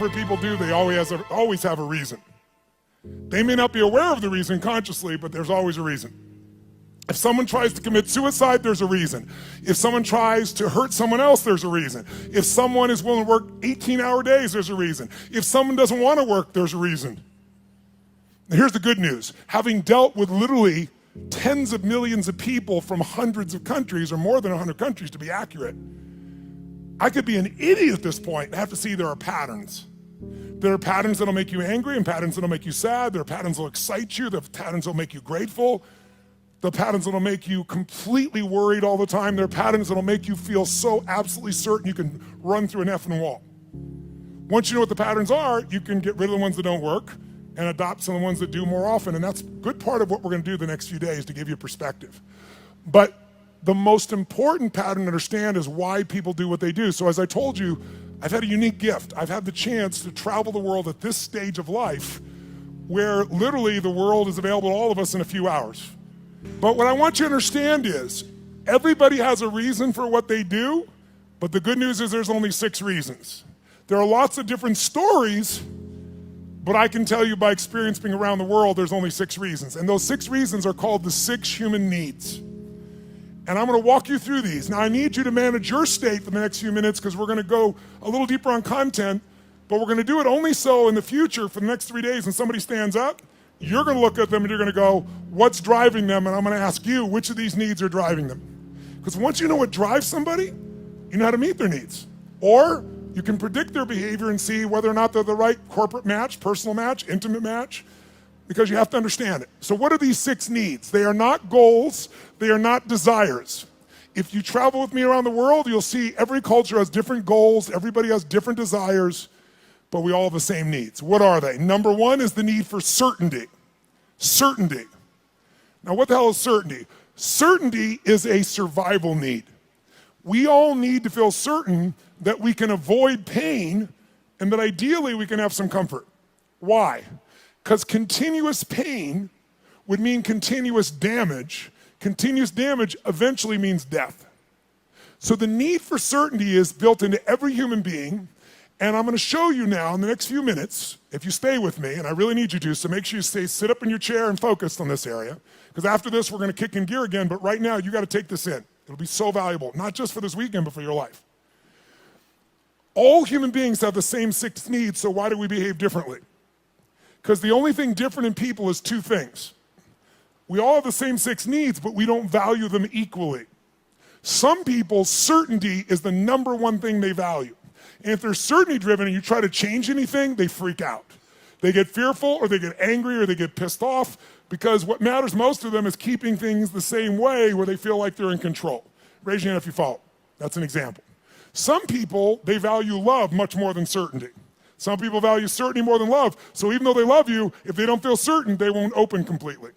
whatever people do, they always have a reason. They may not be aware of the reason consciously, but there's always a reason. If someone tries to commit suicide, there's a reason. If someone tries to hurt someone else, there's a reason. If someone is willing to work 18-hour days, there's a reason. If someone doesn't want to work, there's a reason. Now, here's the good news. Having dealt with literally tens of millions of people from hundreds of countries, or more than 100 countries to be accurate, I could be an idiot at this point and have to see there are patterns. There are patterns that'll make you angry and patterns that'll make you sad. There are patterns that'll excite you. There are patterns that'll make you grateful. The patterns that'll make you completely worried all the time. There are patterns that'll make you feel so absolutely certain you can run through an effing wall. Once you know what the patterns are, you can get rid of the ones that don't work and adopt some of the ones that do more often. And that's a good part of what we're gonna do the next few days to give you perspective. But the most important pattern to understand is why people do what they do. So as I told you, I've had a unique gift. I've had the chance to travel the world at this stage of life where literally the world is available to all of us in a few hours. But what I want you to understand is everybody has a reason for what they do, but the good news is there's only 6 reasons. There are lots of different stories, but I can tell you by experience being around the world, there's only 6 reasons. And those 6 reasons are called the 6 human needs. And I'm gonna walk you through these. Now I need you to manage your state for the next few minutes because we're gonna go a little deeper on content, but we're gonna do it only so in the future for the next 3 days when somebody stands up, you're gonna look at them and you're gonna go, what's driving them? And I'm gonna ask you, which of these needs are driving them? Because once you know what drives somebody, you know how to meet their needs. Or you can predict their behavior and see whether or not they're the right corporate match, personal match, intimate match, because you have to understand it. So what are these 6 needs? They are not goals, they are not desires. If you travel with me around the world, you'll see every culture has different goals, everybody has different desires, but we all have the same needs. What are they? Number 1 is the need for certainty. Certainty. Now what the hell is certainty? Certainty is a survival need. We all need to feel certain that we can avoid pain and that ideally we can have some comfort. Why? Because continuous pain would mean continuous damage. Continuous damage eventually means death. So the need for certainty is built into every human being. And I'm gonna show you now in the next few minutes, if you stay with me, and I really need you to, so make sure you sit up in your chair and focused on this area, because after this we're gonna kick in gear again, but right now you gotta take this in. It'll be so valuable, not just for this weekend, but for your life. All human beings have the same 6 needs, so why do we behave differently? Because the only thing different in people is 2 things. We all have the same 6 needs, but we don't value them equally. Some people, certainty is the number 1 thing they value. And if they're certainty driven and you try to change anything, they freak out. They get fearful or they get angry or they get pissed off because what matters most to them is keeping things the same way where they feel like they're in control. Raise your hand if you follow. That's an example. Some people, they value love much more than certainty. Some people value certainty more than love. So even though they love you, if they don't feel certain, they won't open completely.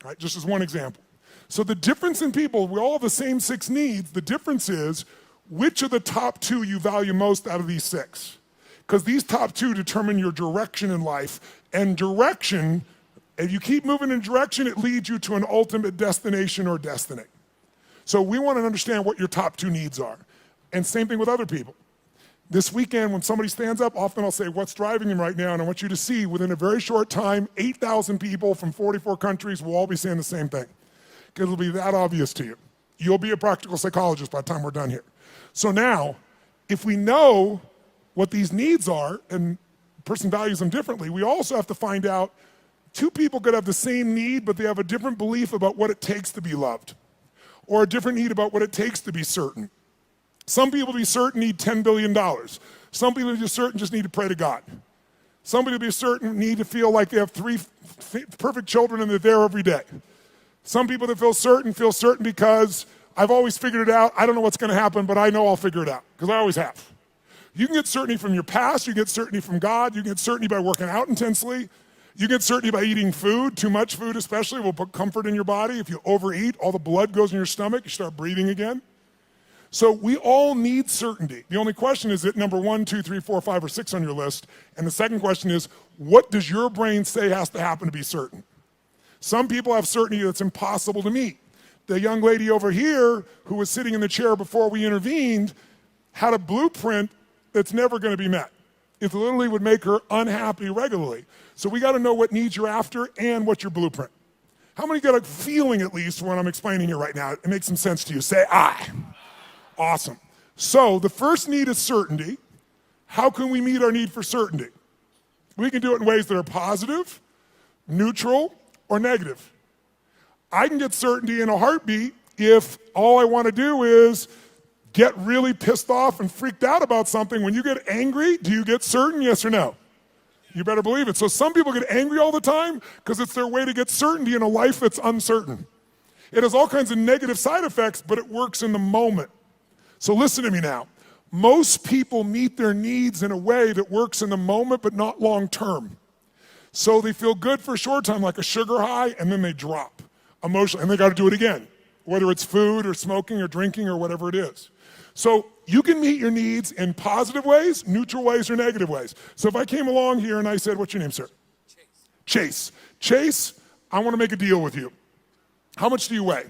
All right, just as one example. So the difference in people, we all have the same 6 needs. The difference is which of the top 2 you value most out of these 6. Because these top 2 determine your direction in life. And direction, if you keep moving in direction, it leads you to an ultimate destination or destiny. So we want to understand what your top 2 needs are. And same thing with other people. This weekend, when somebody stands up, often I'll say, what's driving them right now? And I want you to see, within a very short time, 8,000 people from 44 countries will all be saying the same thing. Because it'll be that obvious to you. You'll be a practical psychologist by the time we're done here. So now, if we know what these needs are, and a person values them differently, we also have to find out 2 people could have the same need, but they have a different belief about what it takes to be loved, or a different need about what it takes to be certain. Some people to be certain need $10 billion. Some people to be certain just need to pray to God. Somebody to be certain need to feel like they have 3 perfect children and they're there every day. Some people that feel certain because I've always figured it out. I don't know what's gonna happen, but I know I'll figure it out, because I always have. You can get certainty from your past, you can get certainty from God, you can get certainty by working out intensely, you get certainty by eating food. Too much food especially will put comfort in your body. If you overeat, all the blood goes in your stomach, you start breathing again. So we all need certainty. The only question is, it number 1, 2, 3, 4, 5, or 6 on your list? And the second question is, what does your brain say has to happen to be certain? Some people have certainty that's impossible to meet. The young lady over here who was sitting in the chair before we intervened had a blueprint that's never going to be met. It literally would make her unhappy regularly. So we got to know what needs you're after and what's your blueprint. How many get a feeling at least when I'm explaining here right now? It makes some sense to you. Say I. Awesome. So the first need is certainty. How can we meet our need for certainty? We can do it in ways that are positive, neutral, or negative. I can get certainty in a heartbeat if all I want to do is get really pissed off and freaked out about something. When you get angry, do you get certain, yes or no? You better believe it. So some people get angry all the time because it's their way to get certainty in a life that's uncertain. It has all kinds of negative side effects, but it works in the moment. So listen to me now. Most people meet their needs in a way that works in the moment, but not long term. So they feel good for a short time, like a sugar high, and then they drop emotionally, and they got to do it again, whether it's food or smoking or drinking or whatever it is. So you can meet your needs in positive ways, neutral ways, or negative ways. So if I came along here and I said, what's your name, sir? Chase. Chase, I want to make a deal with you. How much do you weigh?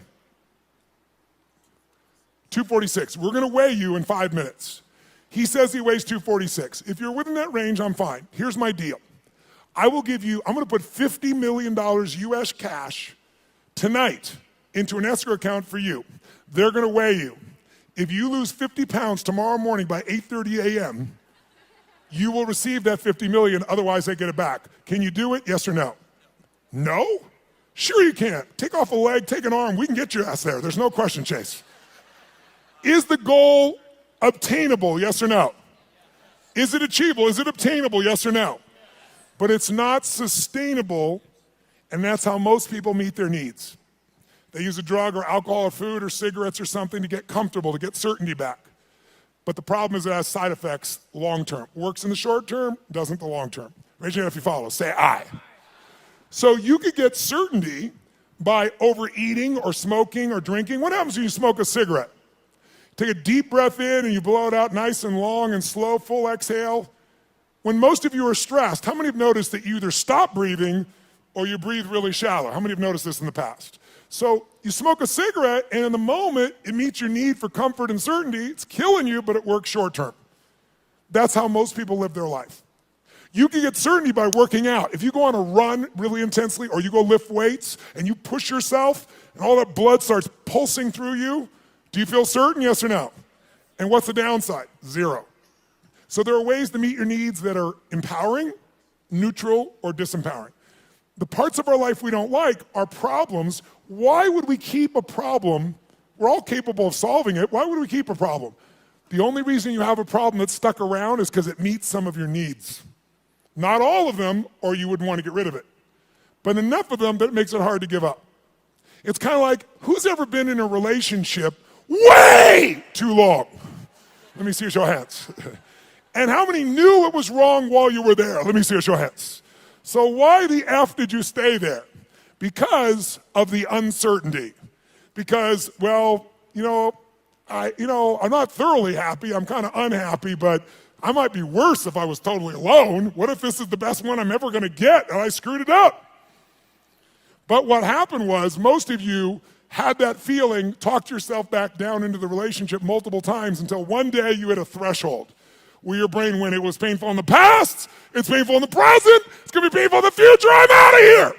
246. We're going to weigh you in 5 minutes. He says he weighs 246. If you're within that range, I'm fine. Here's my deal. I'm going to put $50 million US cash tonight into an escrow account for you. They're going to weigh you. If you lose 50 pounds tomorrow morning by 8:30 a.m., you will receive that 50 million, otherwise they get it back. Can you do it, yes or no? No? Sure you can. Take off a leg, take an arm, we can get your ass there. There's no question, Chase. Is the goal obtainable, yes or no? Is it achievable? Is it obtainable, yes or no? But it's not sustainable, and that's how most people meet their needs. They use a drug or alcohol or food or cigarettes or something to get comfortable, to get certainty back. But the problem is it has side effects long term. Works in the short term, doesn't the long term. Raise your hand if you follow. Say I. So you could get certainty by overeating or smoking or drinking. What happens when you smoke a cigarette? Take a deep breath in and you blow it out nice and long and slow, full exhale. When most of you are stressed, how many have noticed that you either stop breathing or you breathe really shallow? How many have noticed this in the past? So you smoke a cigarette, and in the moment, it meets your need for comfort and certainty. It's killing you, but it works short term. That's how most people live their life. You can get certainty by working out. If you go on a run really intensely, or you go lift weights, and you push yourself, and all that blood starts pulsing through you, do you feel certain, yes or no? And what's the downside? Zero. So there are ways to meet your needs that are empowering, neutral, or disempowering. The parts of our life we don't like are problems. Why would we keep a problem? We're all capable of solving it. Why would we keep a problem? The only reason you have a problem that's stuck around is because it meets some of your needs. Not all of them, or you wouldn't want to get rid of it. But enough of them that it makes it hard to give up. It's kind of like, who's ever been in a relationship way too long? Let me see your show of hands. And how many knew it was wrong while you were there? Let me see your show of hands. So why the F did you stay there? Because of the uncertainty. Because, well, I'm not thoroughly happy. I'm kind of unhappy, but I might be worse if I was totally alone. What if this is the best one I'm ever going to get and I screwed it up? But what happened was most of you had that feeling, talked yourself back down into the relationship multiple times until one day you hit a threshold where your brain went, it was painful in the past, it's painful in the present, it's going to be painful in the future, I'm out of here.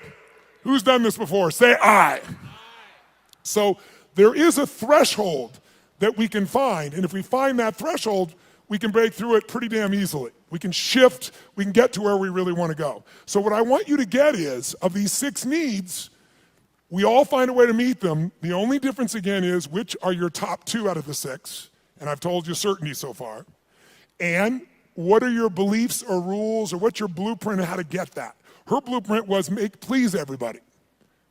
Who's done this before? Say I. So there is a threshold that we can find, and if we find that threshold, we can break through it pretty damn easily. We can shift, we can get to where we really want to go. So what I want you to get is, of these 6 needs, we all find a way to meet them. The only difference again is which are your top 2 out of the 6, and I've told you certainty so far. And what are your beliefs or rules, or what's your blueprint on how to get that? Her blueprint was please everybody,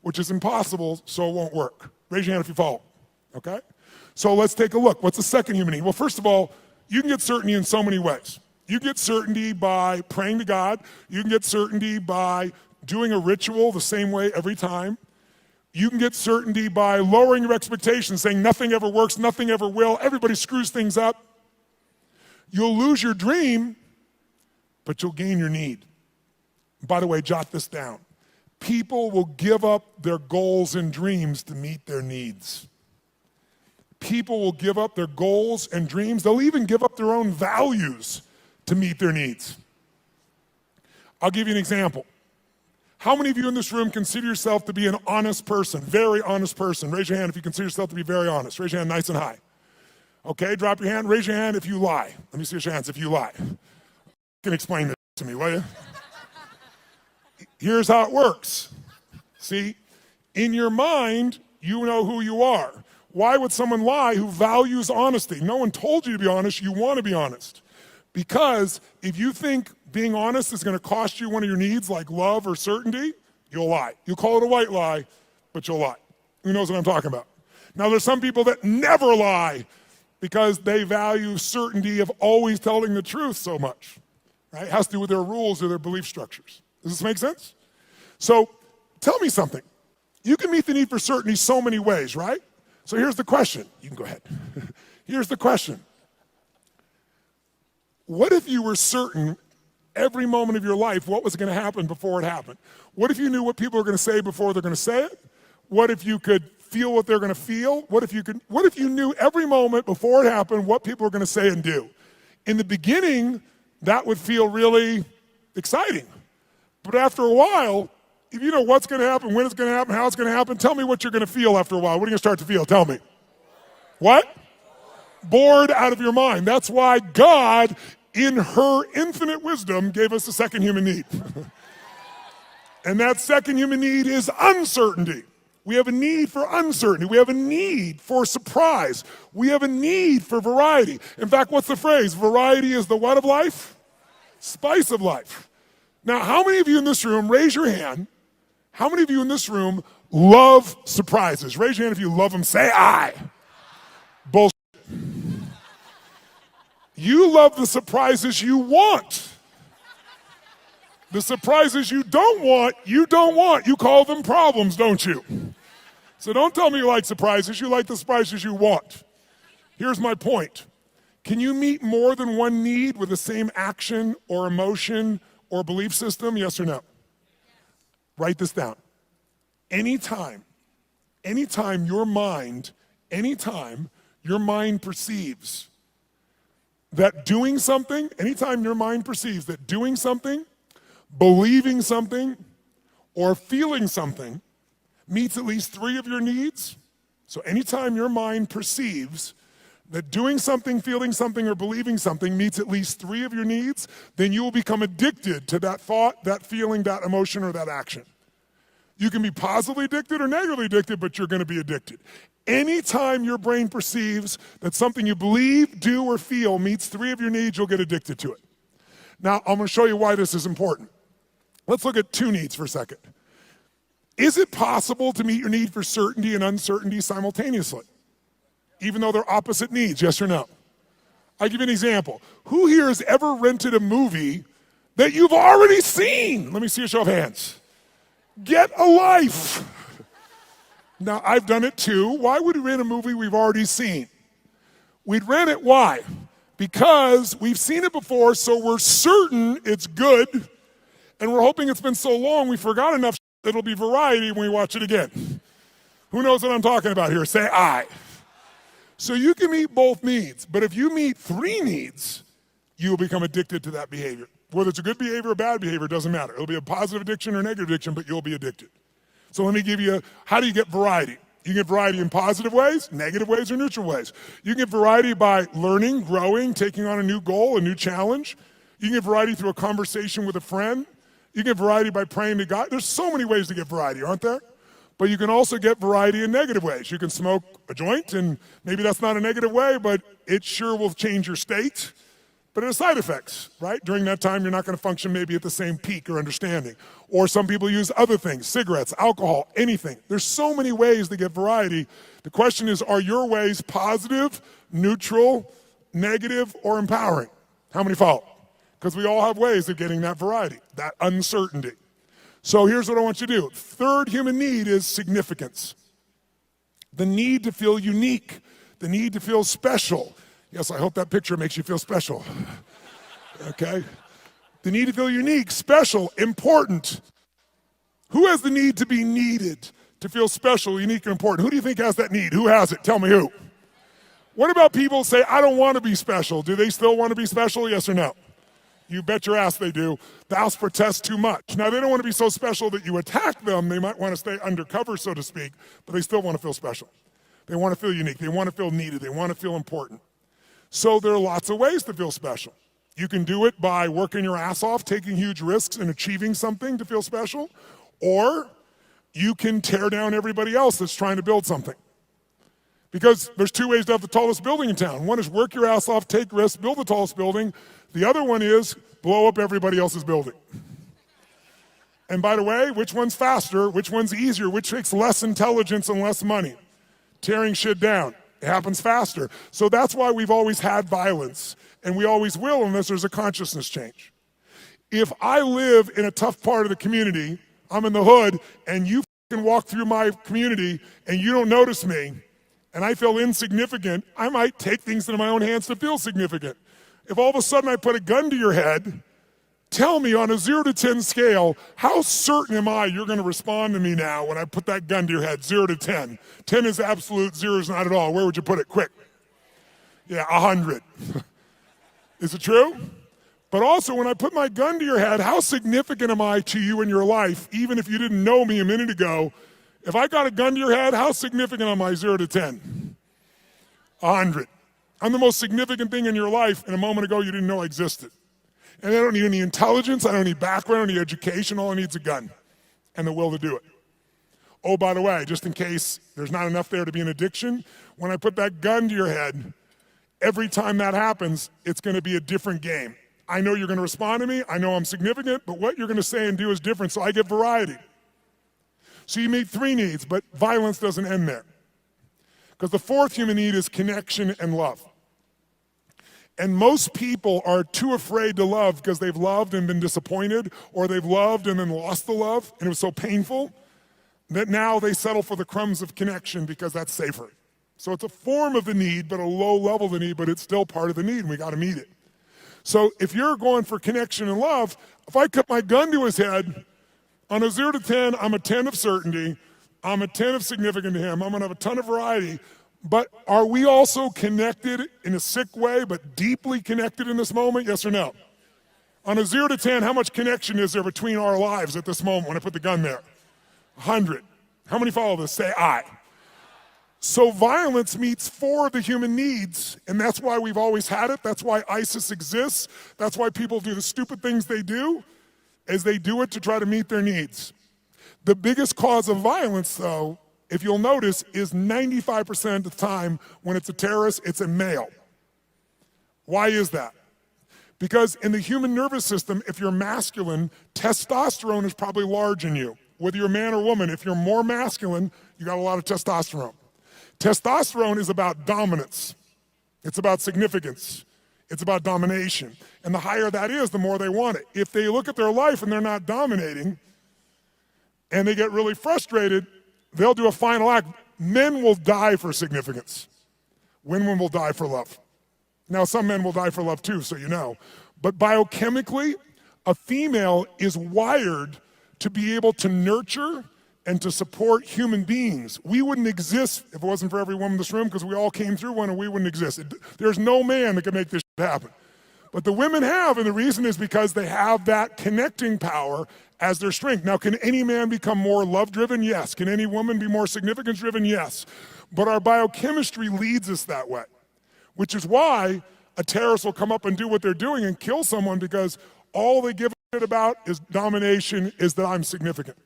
which is impossible, so it won't work. Raise your hand if you follow, okay? So let's take a look. What's the second human need? Well, first of all, you can get certainty in so many ways. You get certainty by praying to God. You can get certainty by doing a ritual the same way every time. You can get certainty by lowering your expectations, saying nothing ever works, nothing ever will, everybody screws things up. You'll lose your dream, but you'll gain your need. By the way, jot this down. People will give up their goals and dreams to meet their needs. People will give up their goals and dreams. They'll even give up their own values to meet their needs. I'll give you an example. How many of you in this room consider yourself to be an honest person, very honest person? Raise your hand if you consider yourself to be very honest. Raise your hand nice and high. Okay, drop your hand. Raise your hand if you lie. Let me see your hands if you lie. You can explain this to me, will you? Here's how it works. See, in your mind, you know who you are. Why would someone lie who values honesty? No one told you to be honest. You want to be honest. Because if you think being honest is going to cost you one of your needs like love or certainty, you'll lie. You call it a white lie, but you'll lie. Who knows what I'm talking about? Now, there's some people that never lie because they value certainty of always telling the truth so much. Right? It has to do with their rules or their belief structures. Does this make sense? So tell me something. You can meet the need for certainty so many ways, right? So here's the question. You can go ahead. Here's the question. What if you were certain every moment of your life what was going to happen before it happened? What if you knew what people were going to say before they're going to say it? What if you could feel what they're going to feel? What if you knew every moment before it happened what people were going to say and do? In the beginning, that would feel really exciting. But after a while, if you know what's going to happen, when it's going to happen, how it's going to happen, tell me what you're going to feel after a while. What are you going to start to feel? Tell me. What? Bored out of your mind. That's why God, in her infinite wisdom, gave us a second human need. And that second human need is uncertainty. We have a need for uncertainty. We have a need for surprise. We have a need for variety. In fact, what's the phrase? Variety is the what of life? Spice of life. Now, how many of you in this room, raise your hand, how many of you in this room love surprises? Raise your hand if you love them. Say I. Bullshit. You love the surprises you want. The surprises you don't want, you don't want. You call them problems, don't you? So don't tell me you like surprises. You like the surprises you want. Here's my point. Can you meet more than one need with the same action or emotion or belief system? Yes or no? Write this down. Anytime your mind perceives that doing something, believing something, or feeling something meets at least three of your needs. So anytime your mind perceives that doing something, feeling something, or believing something meets at least three of your needs, then you will become addicted to that thought, that feeling, that emotion, or that action. You can be positively addicted or negatively addicted, but you're going to be addicted. Anytime your brain perceives that something you believe, do, or feel meets three of your needs, you'll get addicted to it. Now, I'm going to show you why this is important. Let's look at two needs for a second. Is it possible to meet your need for certainty and uncertainty simultaneously, even though they're opposite needs, yes or no? I'll give you an example. Who here has ever rented a movie that you've already seen? Let me see a show of hands. Get a life. Now, I've done it too. Why would we rent a movie we've already seen? We'd rent it, why? Because we've seen it before, so we're certain it's good, and we're hoping it's been so long we forgot enough it'll be variety when we watch it again. Who knows what I'm talking about here? Say I. So you can meet both needs, but if you meet three needs, you'll become addicted to that behavior. Whether it's a good behavior or bad behavior, it doesn't matter. It'll be a positive addiction or negative addiction, but you'll be addicted. So let me give you, how do you get variety? You can get variety in positive ways, negative ways, or neutral ways. You can get variety by learning, growing, taking on a new goal, a new challenge. You can get variety through a conversation with a friend. You can get variety by praying to God. There's so many ways to get variety, aren't there? But you can also get variety in negative ways. You can smoke a joint, and maybe that's not a negative way, but it sure will change your state. But it has side effects, right? During that time, you're not going to function maybe at the same peak or understanding. Or some people use other things, cigarettes, alcohol, anything. There's so many ways to get variety. The question is, are your ways positive, neutral, negative, or empowering? How many follow? Because we all have ways of getting that variety, that uncertainty. So here's what I want you to do. Third human need is significance. The need to feel unique, the need to feel special. Yes, I hope that picture makes you feel special. Okay? The need to feel unique, special, important. Who has the need to be needed, to feel special, unique, and important? Who do you think has that need? Who has it? Tell me who. What about people who say, I don't want to be special? Do they still want to be special, yes or no? You bet your ass they do. Thou protest too much. Now, they don't want to be so special that you attack them. They might want to stay undercover, so to speak, but they still want to feel special. They want to feel unique. They want to feel needed. They want to feel important. So there are lots of ways to feel special. You can do it by working your ass off, taking huge risks and achieving something to feel special, or you can tear down everybody else that's trying to build something. Because there's two ways to have the tallest building in town. One is work your ass off, take risks, build the tallest building. The other one is blow up everybody else's building. And by the way, which one's faster, which one's easier, which takes less intelligence and less money? Tearing shit down. It happens faster. So that's why we've always had violence, and we always will unless there's a consciousness change. If I live in a tough part of the community, I'm in the hood, and you can walk through my community and you don't notice me, and I feel insignificant, I might take things into my own hands to feel significant. If all of a sudden I put a gun to your head, tell me on a 0 to 10 scale, how certain am I you're going to respond to me now when I put that gun to your head, 0 to 10? 10 is absolute, 0 is not at all. Where would you put it? Quick. Yeah, 100. Is it true? But also, when I put my gun to your head, how significant am I to you in your life, even if you didn't know me a minute ago? If I got a gun to your head, how significant am I, 0 to 10? 100. I'm the most significant thing in your life, and a moment ago you didn't know I existed. And I don't need any intelligence, I don't need background, I don't need education, all I need is a gun and the will to do it. Oh, by the way, just in case there's not enough there to be an addiction, when I put that gun to your head, every time that happens, it's gonna be a different game. I know you're gonna respond to me, I know I'm significant, but what you're gonna say and do is different, so I get variety. So you meet 3 needs, but violence doesn't end there. Because the 4th human need is connection and love. And most people are too afraid to love because they've loved and been disappointed, or they've loved and then lost the love, and it was so painful that now they settle for the crumbs of connection because that's safer. So it's a form of the need, but a low level of the need, but it's still part of the need, and we gotta meet it. So if you're going for connection and love, if I cut my gun to his head, on a 0 to 10, I'm a 10 of certainty, I'm a 10 of significant to him, I'm gonna have a ton of variety, but are we also connected in a sick way, but deeply connected in this moment, yes or no? On a 0 to 10, how much connection is there between our lives at this moment when I put the gun there? 100. How many follow this? Say I. So violence meets 4 of the human needs, and that's why we've always had it, that's why ISIS exists, that's why people do the stupid things they do, is they do it to try to meet their needs. The biggest cause of violence, though, if you'll notice, is 95% of the time when it's a terrorist, it's a male. Why is that? Because in the human nervous system, if you're masculine, testosterone is probably large in you. Whether you're a man or woman, if you're more masculine, you got a lot of testosterone. Testosterone is about dominance. It's about significance. It's about domination. And the higher that is, the more they want it. If they look at their life and they're not dominating, and they get really frustrated, they'll do a final act. Men will die for significance. Women will die for love. Now, some men will die for love too, so you know. But biochemically, a female is wired to be able to nurture and to support human beings. We wouldn't exist if it wasn't for every woman in this room, because we all came through one and we wouldn't exist. There's no man that can make this shit happen. But the women have, and the reason is because they have that connecting power as their strength. Now, can any man become more love-driven? Yes. Can any woman be more significance-driven? Yes. But our biochemistry leads us that way, which is why a terrorist will come up and do what they're doing and kill someone, because all they give a shit about is domination, is that I'm significant.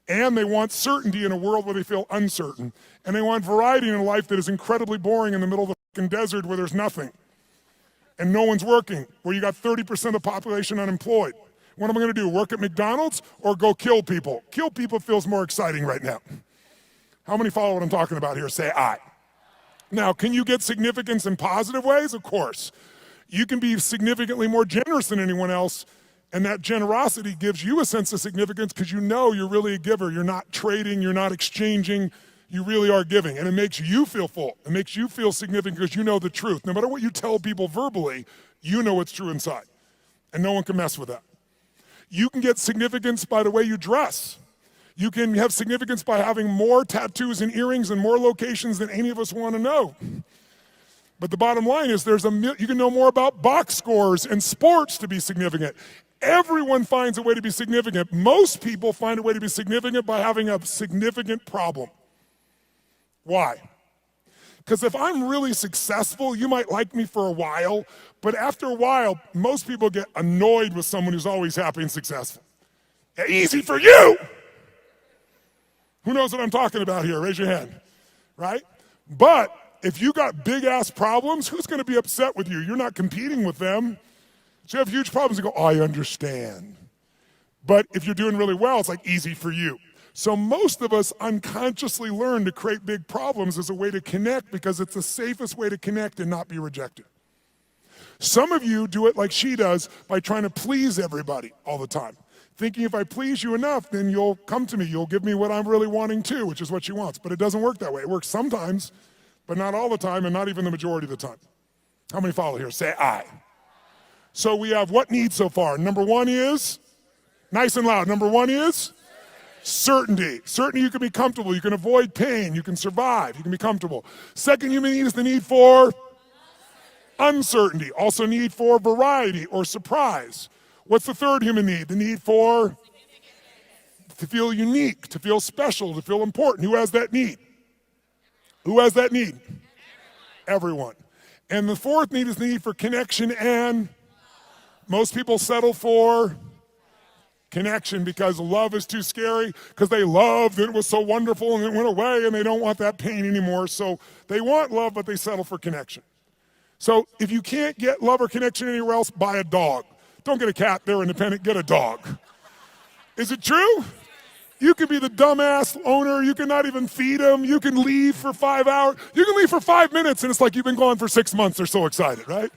And they want certainty in a world where they feel uncertain. And they want variety in a life that is incredibly boring in the middle of the fucking desert where there's nothing. And no one's working, where you got 30% of the population unemployed. What am I gonna do, work at McDonald's or go kill people? Kill people feels more exciting right now. How many follow what I'm talking about here? Say I. Now, can you get significance in positive ways? Of course. You can be significantly more generous than anyone else, and that generosity gives you a sense of significance because you know you're really a giver. You're not trading, you're not exchanging, you really are giving. And it makes you feel full. It makes you feel significant because you know the truth. No matter what you tell people verbally, you know what's true inside. And no one can mess with that. You can get significance by the way you dress. You can have significance by having more tattoos and earrings in more locations than any of us want to know. But the bottom line is you can know more about box scores and sports to be significant. Everyone finds a way to be significant. Most people find a way to be significant by having a significant problem. Why? Because if I'm really successful, you might like me for a while, but after a while, most people get annoyed with someone who's always happy and successful. Yeah, easy for you! Who knows what I'm talking about here? Raise your hand, right? But if you got big-ass problems, who's going to be upset with you? You're not competing with them. So you have huge problems, you go, oh, I understand. But if you're doing really well, it's like easy for you. So most of us unconsciously learn to create big problems as a way to connect because it's the safest way to connect and not be rejected. Some of you do it like she does by trying to please everybody all the time. Thinking if I please you enough, then you'll come to me. You'll give me what I'm really wanting too, which is what she wants. But it doesn't work that way. It works sometimes, but not all the time and not even the majority of the time. How many follow here? Say I. So we have what needs so far? Number one is, nice and loud. Number one is certainty. Certainty you can be comfortable. You can avoid pain. You can survive. You can be comfortable. Second human need is the need for uncertainty. Also need for variety or surprise. What's the third human need? The need for to feel unique, to feel special, to feel important. Who has that need? Who has that need? Everyone. And the fourth need is the need for connection, and most people settle for connection because love is too scary, because they loved and it was so wonderful and it went away and they don't want that pain anymore. So they want love, but they settle for connection. So if you can't get love or connection anywhere else, buy a dog. Don't get a cat, they're independent, get a dog. Is it true? You can be the dumbass owner, you can not even feed them, you can leave for 5 hours, you can leave for 5 minutes and it's like you've been gone for 6 months, they're so excited, right?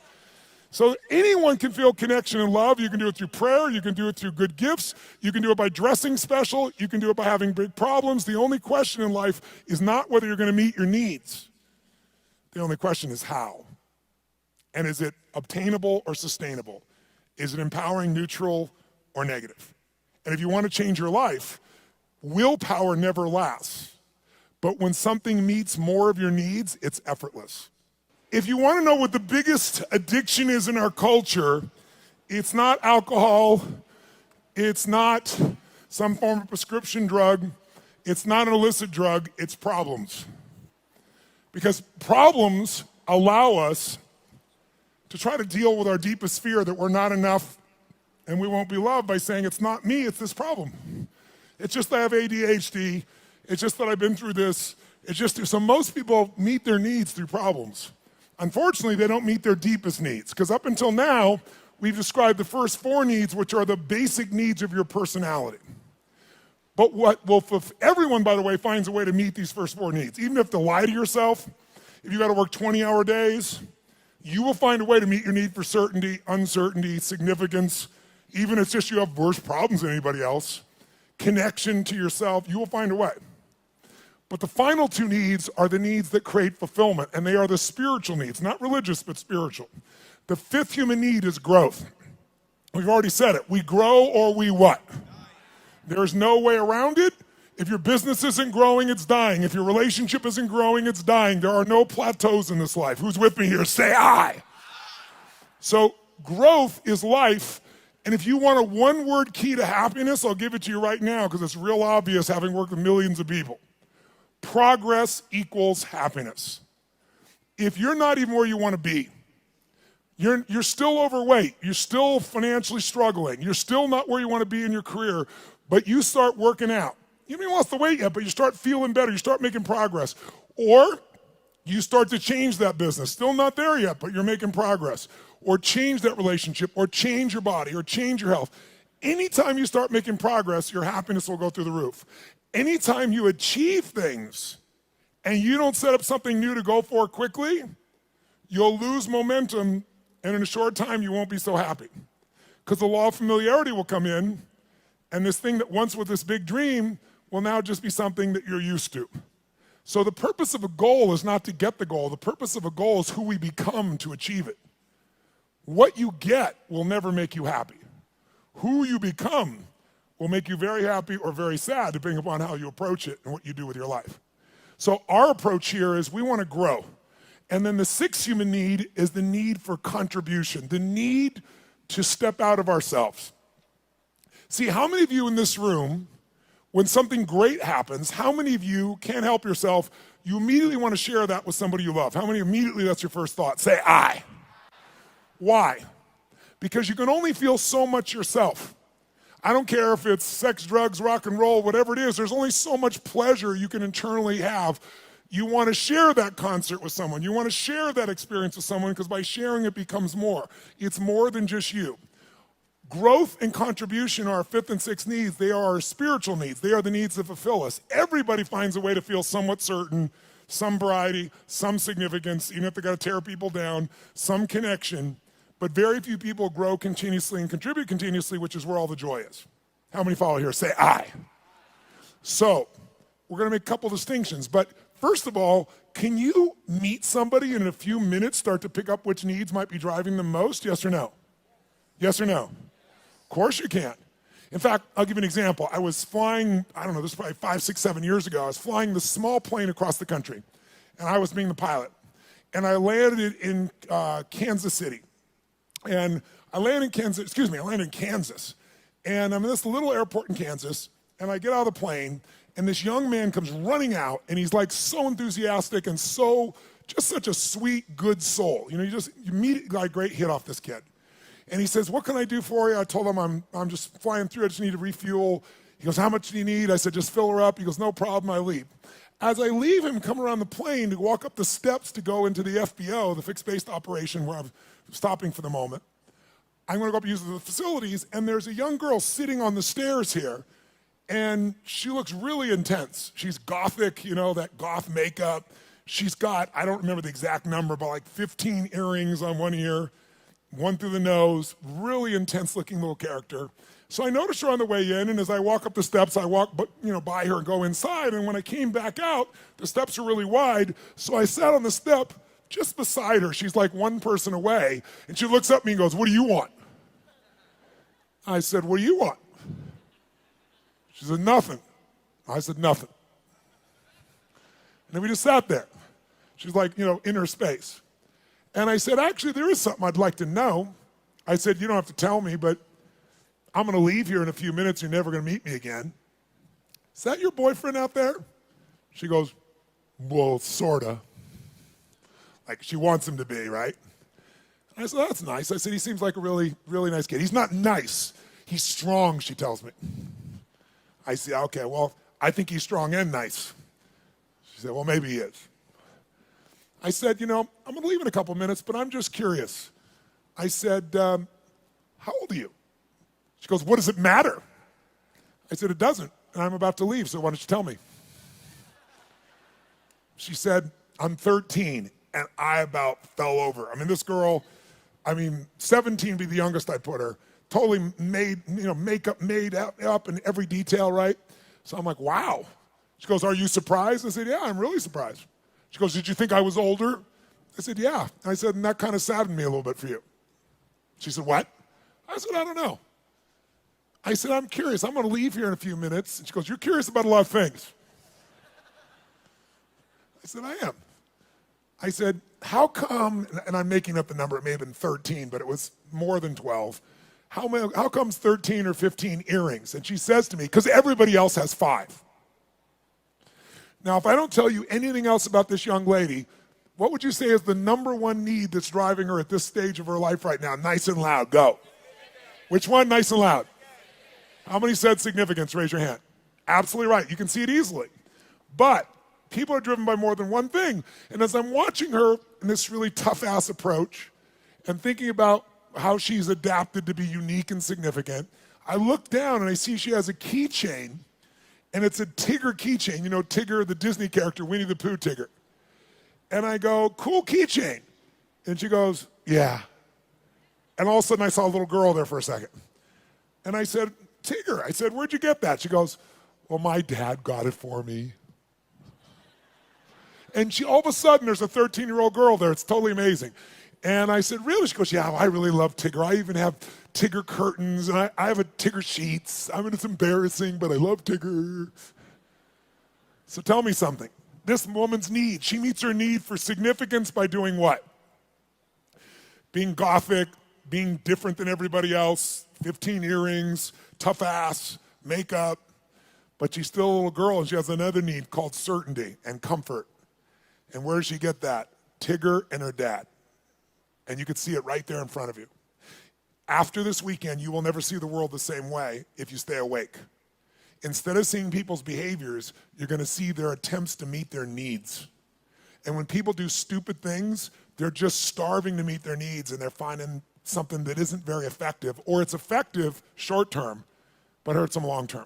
So anyone can feel connection and love. You can do it through prayer, you can do it through good gifts, you can do it by dressing special, you can do it by having big problems. The only question in life is not whether you're gonna meet your needs. The only question is how. And is it obtainable or sustainable? Is it empowering, neutral, or negative? And if you want to change your life, willpower never lasts. But when something meets more of your needs, it's effortless. If you want to know what the biggest addiction is in our culture, it's not alcohol, it's not some form of prescription drug, it's not an illicit drug, it's problems. Because problems allow us to try to deal with our deepest fear that we're not enough and we won't be loved by saying, it's not me, it's this problem. It's just that I have ADHD, it's just that I've been through this, it's just, so most people meet their needs through problems. Unfortunately, they don't meet their deepest needs, because up until now, we've described the first 4 needs, which are the basic needs of your personality. But everyone, by the way, finds a way to meet these first 4 needs. Even if you have to lie to yourself, if you gotta work 20-hour days, you will find a way to meet your need for certainty, uncertainty, significance, even if it's just you have worse problems than anybody else, connection to yourself, you will find a way. But the final 2 needs are the needs that create fulfillment, and they are the spiritual needs, not religious, but spiritual. The 5th human need is growth. We've already said it. We grow or we what? There's no way around it. If your business isn't growing, it's dying. If your relationship isn't growing, it's dying. There are no plateaus in this life. Who's with me here? Say I. So growth is life. And if you want a one-word key to happiness, I'll give it to you right now because it's real obvious having worked with millions of people. Progress equals happiness. If you're not even where you want to be, you're still overweight, you're still financially struggling, you're still not where you want to be in your career, but you start working out. You haven't lost the weight yet, but you start feeling better, you start making progress. Or you start to change that business. Still not there yet, but you're making progress. Or change that relationship, or change your body, or change your health. Anytime you start making progress, your happiness will go through the roof. Anytime you achieve things and you don't set up something new to go for quickly, you'll lose momentum, and in a short time you won't be so happy. Because the law of familiarity will come in, and this thing that once was this big dream will now just be something that you're used to. So the purpose of a goal is not to get the goal. The purpose of a goal is who we become to achieve it. What you get will never make you happy. Who you become will make you very happy or very sad, depending upon how you approach it and what you do with your life. So our approach here is we want to grow. And then the sixth human need is the need for contribution, the need to step out of ourselves. See, how many of you in this room, when something great happens, how many of you can't help yourself, you immediately want to share that with somebody you love? How many immediately that's your first thought? Say, I. Why? Because you can only feel so much yourself. I don't care if it's sex, drugs, rock and roll, whatever it is, there's only so much pleasure you can internally have. You want to share that concert with someone. You want to share that experience with someone because by sharing it becomes more. It's more than just you. Growth and contribution are our fifth and sixth needs. They are our spiritual needs. They are the needs that fulfill us. Everybody finds a way to feel somewhat certain, some variety, some significance, even if they got to tear people down, some connection. But very few people grow continuously and contribute continuously, which is where all the joy is. How many follow here? Say I. So we're going to make a couple distinctions. But first of all, can you meet somebody and in a few minutes start to pick up which needs might be driving them most? Yes or no? Yes or no? Of course you can. In fact, I'll give you an example. I was flying, I don't know, this was probably 5, 6, 7 years ago. I was flying this small plane across the country, and I was being the pilot. And I landed in Kansas City. And I landed in Kansas. And I'm in this little airport in Kansas, and I get out of the plane, and this young man comes running out, and he's like so enthusiastic and just such a sweet, good soul. You know, you immediately got a great hit off this kid. And he says, what can I do for you? I told him I'm just flying through, I just need to refuel. He goes, how much do you need? I said, just fill her up. He goes, no problem, I leave. As I leave him, come around the plane to walk up the steps to go into the FBO, the fixed-based operation where I'm stopping for the moment, I'm gonna go up and use the facilities, and there's a young girl sitting on the stairs here, and she looks really intense. She's gothic, you know, that goth makeup. She's got, I don't remember the exact number, but like 15 earrings on one ear, one through the nose, really intense looking little character. So I noticed her on the way in, and as I walk up the steps, I walk by her and go inside, and when I came back out, the steps are really wide, so I sat on the step just beside her. She's like one person away, and she looks up at me and goes, what do you want? I said, what do you want? She said, nothing. I said, nothing. And then we just sat there. She's like, you know, in her space. And I said, actually, there is something I'd like to know. I said, you don't have to tell me, but I'm going to leave here in a few minutes. You're never going to meet me again. Is that your boyfriend out there? She goes, well, sort of. Like she wants him to be, right? I said, that's nice. I said, he seems like a really, really nice kid. He's not nice. He's strong, she tells me. I said, okay, well, I think he's strong and nice. She said, well, maybe he is. I said, you know, I'm going to leave in a couple minutes, but I'm just curious. I said, how old are you? She goes, what does it matter? I said, it doesn't, and I'm about to leave, so why don't you tell me? She said, I'm 13, and I about fell over. I mean, this girl, 17 would be the youngest I put her, totally made, you know, makeup made up in every detail, right? So I'm like, wow. She goes, are you surprised? I said, yeah, I'm really surprised. She goes, did you think I was older? I said, yeah. I said, and that kind of saddened me a little bit for you. She said, what? I said, I don't know. I said, I'm curious. I'm going to leave here in a few minutes. And she goes, you're curious about a lot of things. I said, I am. I said, how come, and I'm making up the number, it may have been 13, but it was more than 12. How comes 13 or 15 earrings? And she says to me, because everybody else has 5. Now, if I don't tell you anything else about this young lady, what would you say is the number one need that's driving her at this stage of her life right now? Nice and loud, go. Which one, nice and loud? How many said significance? Raise your hand. Absolutely right, you can see it easily. But people are driven by more than one thing. And as I'm watching her in this really tough-ass approach and thinking about how she's adapted to be unique and significant, I look down and I see she has a keychain, and it's a Tigger keychain. You know Tigger, the Disney character, Winnie the Pooh Tigger. And I go, cool keychain. And she goes, yeah. And all of a sudden I saw a little girl there for a second. And I said, Tigger, I said, where'd you get that? She goes, well, my dad got it for me. And all of a sudden there's a 13-year-old girl there. It's totally amazing. And I said, really? She goes, yeah, I really love Tigger. I even have Tigger curtains, and I have a Tigger sheets. I mean, it's embarrassing, but I love Tigger. So tell me something. this woman's need. She meets her need for significance by doing what? Being gothic, being different than everybody else, 15 earrings, tough ass, makeup. But she's still a little girl and she has another need called certainty and comfort. And where does she get that? Tigger and her dad. And you can see it right there in front of you. After this weekend, you will never see the world the same way if you stay awake. Instead of seeing people's behaviors, you're going to see their attempts to meet their needs. And when people do stupid things, they're just starving to meet their needs and they're finding something that isn't very effective, or it's effective short term, but hurts them long term.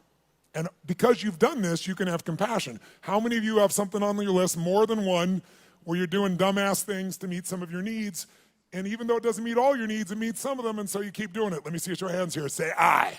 And because you've done this, you can have compassion. How many of you have something on your list, more than one, where you're doing dumbass things to meet some of your needs, and even though it doesn't meet all your needs, it meets some of them, and so you keep doing it? Let me see your hands here. Say, I.